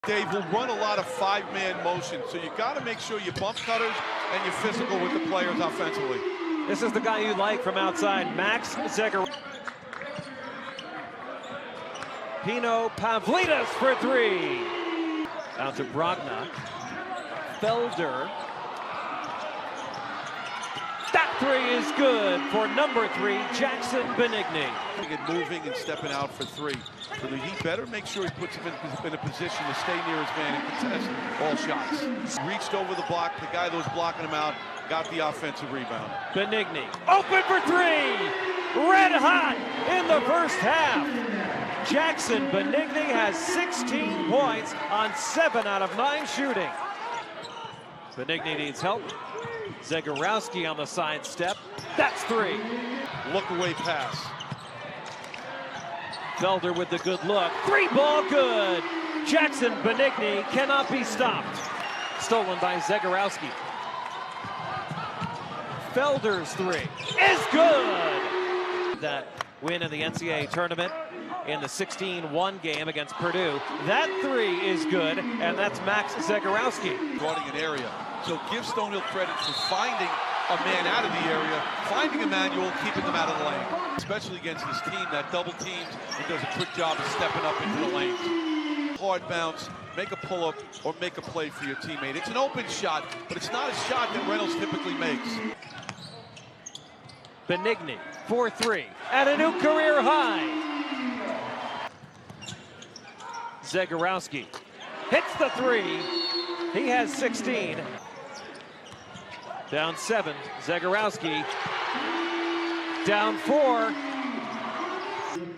Dave will run a lot of five-man motion, so you got to make sure you bump cutters and you're physical with the players offensively. This is the guy you like from outside, Max Zegar. Pino Pavlidis for three. Out to Brogna. Felder. That three is good for number 3, Jackson Benigni. Moving and stepping out for three. He better make sure he puts him in a position to stay near his man and contest all shots. Reached over the block. The guy that was blocking him out got the offensive rebound. Benigni open for three. Red hot in the first half. Jackson Benigni has 16 points on 7 out of 9 shooting. Benigni needs help. Zegarowski on the side step. That's 3. Look away pass. Felder with the good look. 3-ball good. Jackson Benigni cannot be stopped. Stolen by Zegarowski. Felder's 3 is good. That win in the NCAA tournament in the 16-1 game against Purdue. That 3 is good, and that's Max Zegarowski. Guarding an area. So give Stonehill credit for finding a man out of the area, finding Emmanuel, keeping them out of the lane. Especially against this team that double teams and does a quick job of stepping up into the lanes. Hard bounce, make a pull-up, or make a play for your teammate. It's an open shot, but it's not a shot that Reynolds typically makes. Benigni, 4-3, at a new career high. Zegarowski hits the 3. He has 16. Down 7, Zegarowski. Down 4.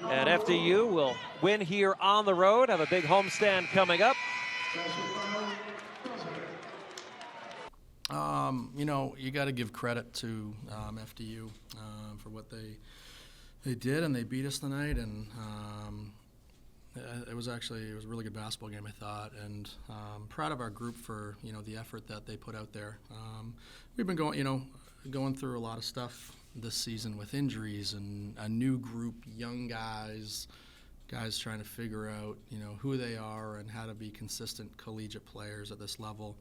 And FDU will win here on the road, have a big homestand coming up. You know, you got to give credit to FDU for what they did, and they beat us tonight. And it was a really good basketball game, I thought, and proud of our group for the effort that they put out there. We've been going through a lot of stuff this season with injuries and a new group, young guys trying to figure out who they are and how to be consistent collegiate players at this level.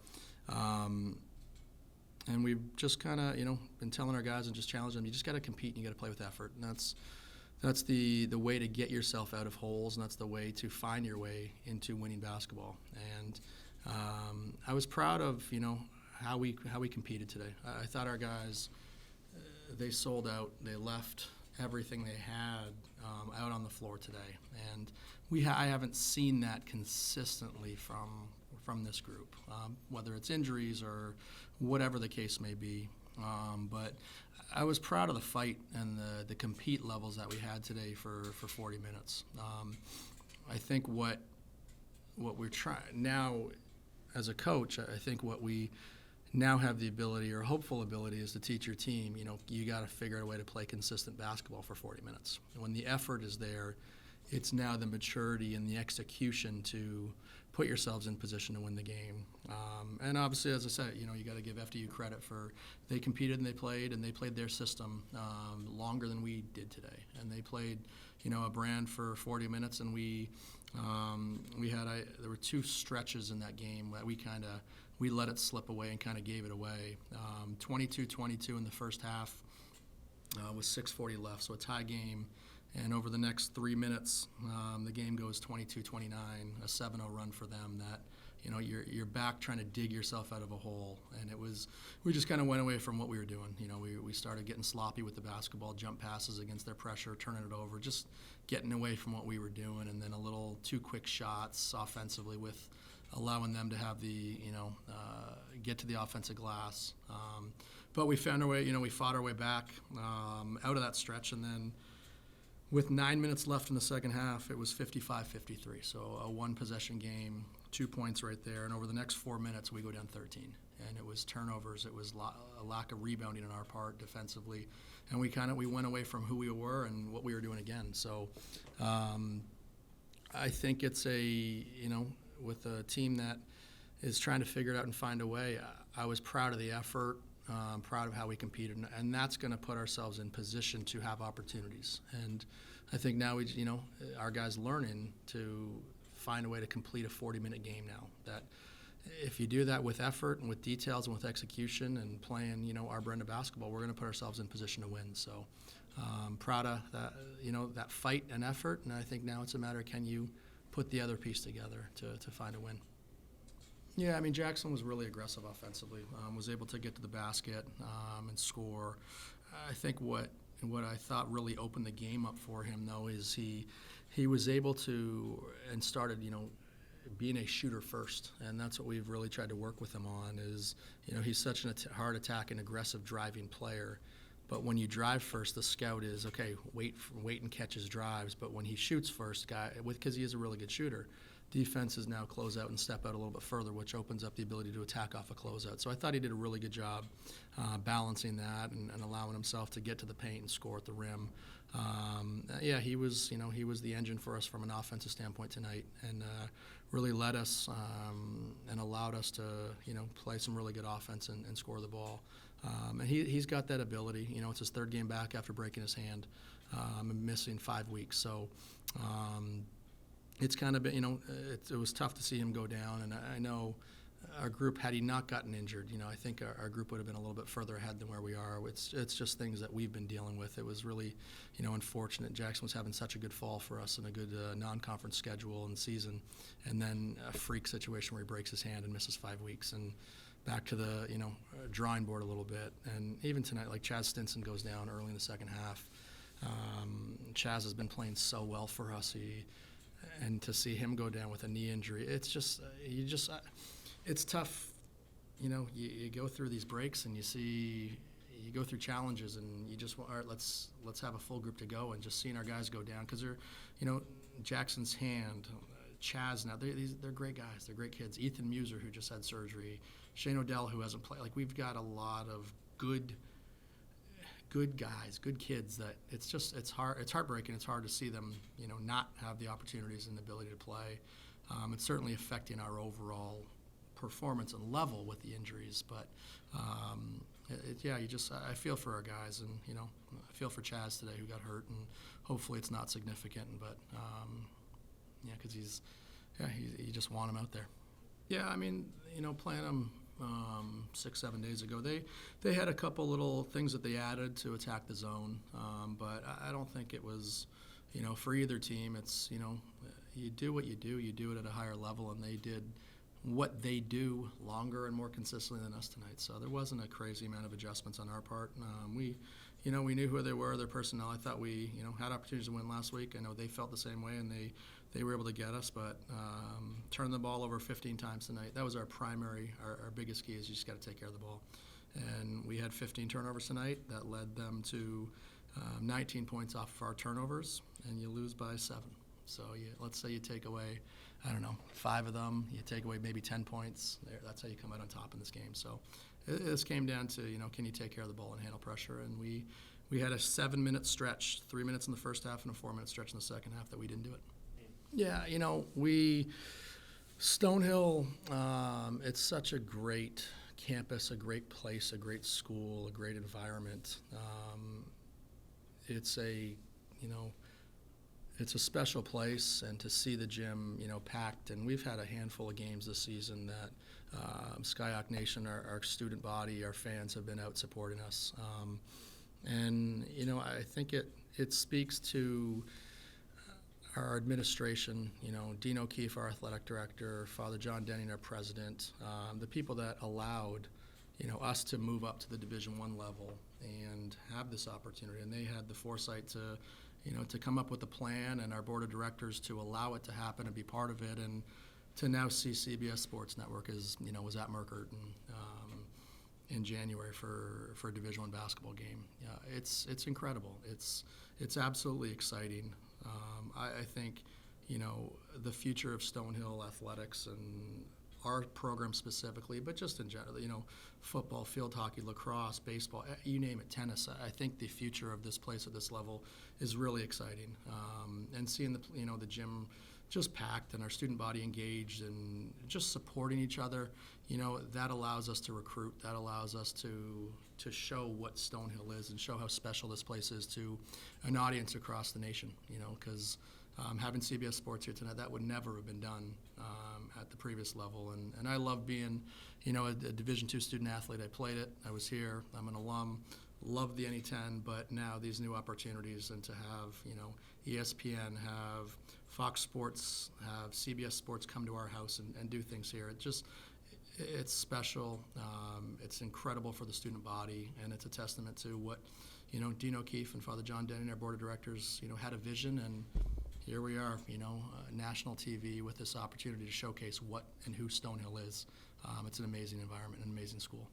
And we've just kind of been telling our guys and just challenging them, you just got to compete and you got to play with effort, and that's the way to get yourself out of holes, and that's the way to find your way into winning basketball. And I was proud of how we competed today. I thought our guys, they sold out. They left everything they had out on the floor today, and I haven't seen that consistently from this group, whether it's injuries or whatever the case may be. But I was proud of the fight and the compete levels that we had today for 40 minutes. I think what we're trying now as a coach, I think what we now have the ability or hopeful ability is to teach your team, you got to figure out a way to play consistent basketball for 40 minutes. And when the effort is there, it's now the maturity and the execution to put yourselves in position to win the game. And obviously, as I said, you got to give FDU credit for they competed and they played their system longer than we did today. And they played, a brand for 40 minutes, and there were 2 stretches in that game that we let it slip away and kind of gave it away. 22-22 in the first half with 6:40 left, so a tie game. And over the next 3 minutes, the game goes 22-29, a 7-0 run for them. That you're back trying to dig yourself out of a hole, and we just kind of went away from what we were doing. We started getting sloppy with the basketball, jump passes against their pressure, turning it over, just getting away from what we were doing, and then a little too quick shots offensively with allowing them to have the get to the offensive glass. But we found our way. We fought our way back out of that stretch, and then with 9 minutes left in the second half, it was 55-53. So a one-possession game, 2 points right there. And over the next 4 minutes, we go down 13. And it was turnovers. It was a lack of rebounding on our part defensively. And we went away from who we were and what we were doing again. So I think it's with a team that is trying to figure it out and find a way, I was proud of the effort. Proud of how we competed, and that's going to put ourselves in position to have opportunities. And I think now our guys learning to find a way to complete a 40-minute game now. That if you do that with effort and with details and with execution and playing, our brand of basketball, we're going to put ourselves in position to win. So proud of that, that fight and effort. And I think now it's a matter of can you put the other piece together to find a win. Yeah, I mean, Jackson was really aggressive offensively, was able to get to the basket and score. I think what I thought really opened the game up for him, though, is he was able to and started, being a shooter first, and that's what we've really tried to work with him on is, he's such a hard attacking, aggressive driving player. But when you drive first, the scout is, okay, wait and catch his drives. But when he shoots first, because he is a really good shooter, defenses now close out and step out a little bit further, which opens up the ability to attack off a closeout. So I thought he did a really good job balancing that and allowing himself to get to the paint and score at the rim. He was the engine for us from an offensive standpoint tonight, and really led us and allowed us to, play some really good offense and score the ball. And he's got that ability. It's his third game back after breaking his hand and missing 5 weeks. So it's kind of been, it was tough to see him go down. And I know our group, had he not gotten injured, I think our group would have been a little bit further ahead than where we are. It's just things that we've been dealing with. It was really, unfortunate. Jackson was having such a good fall for us and a good non-conference schedule and season, and then a freak situation where he breaks his hand and misses 5 weeks, and back to the drawing board a little bit. And even tonight, like Chaz Stinson goes down early in the second half. Chaz has been playing so well for us. And to see him go down with a knee injury, it's just it's tough. You go through these breaks and you go through challenges, and you just want, all right, let's have a full group to go, and just seeing our guys go down because they're, Jackson's hand, Chaz now, they're great guys, they're great kids. Ethan Muser, who just had surgery, Shane O'Dell, who hasn't played. Like, we've got a lot of good guys, good kids that it's heartbreaking. It's hard to see them, not have the opportunities and the ability to play. It's certainly affecting our overall performance and level with the injuries, but I feel for our guys, and I feel for Chaz today, who got hurt, and hopefully it's not significant, but because you just want him out there. Yeah, I mean, playing them 6-7 days ago, they had a couple little things that they added to attack the zone, but I don't think it was, for either team. It's, you do what you do it at a higher level, and they did what they do longer and more consistently than us tonight. So there wasn't a crazy amount of adjustments on our part. We knew who they were, their personnel. I thought we, had opportunities to win last week. I know they felt the same way, and they were able to get us, but turning the ball over 15 times tonight, that was our primary, our biggest key is you just got to take care of the ball. And we had 15 turnovers tonight. That led them to 19 points off of our turnovers, and you lose by 7. So let's say you take away, 5 of them, you take away maybe 10 points. That's how you come out on top in this game. So this came down to, can you take care of the ball and handle pressure? And we had a 7-minute stretch, 3 minutes in the first half and a 4-minute stretch in the second half that we didn't do it. Yeah, Stonehill, it's such a great campus, a great place, a great school, a great environment. It's a special place, and to see the gym, packed. And we've had a handful of games this season that Skyhawk Nation, our student body, our fans have been out supporting us. And I think it speaks to our administration, Dean O'Keefe, our athletic director, Father John Denning, our president, the people that allowed, us to move up to the Division I level and have this opportunity. And they had the foresight to come up with a plan, and our board of directors to allow it to happen and be part of it, and to now see CBS Sports Network was at Merkert in January for a Division I basketball game. Yeah, it's incredible. It's absolutely exciting. I think, the future of Stonehill athletics and our program specifically, but just in general, football, field hockey, lacrosse, baseball, you name it, tennis. I think the future of this place at this level is really exciting. And seeing the gym just packed and our student body engaged and just supporting each other, that allows us to recruit. That allows us to show what Stonehill is and show how special this place is to an audience across the nation, because having CBS Sports here tonight, that would never have been done at the previous level. And I love being, a Division II student athlete. I played it. I was here. I'm an alum. Love the NE10, but now these new opportunities, and to have, ESPN, have Fox Sports, have CBS Sports come to our house and do things here. It's special. It's incredible for the student body, and it's a testament to what, Dean O'Keefe and Father John Denny, our board of directors, had a vision, and here we are, national TV with this opportunity to showcase what and who Stonehill is. It's an amazing environment, an amazing school.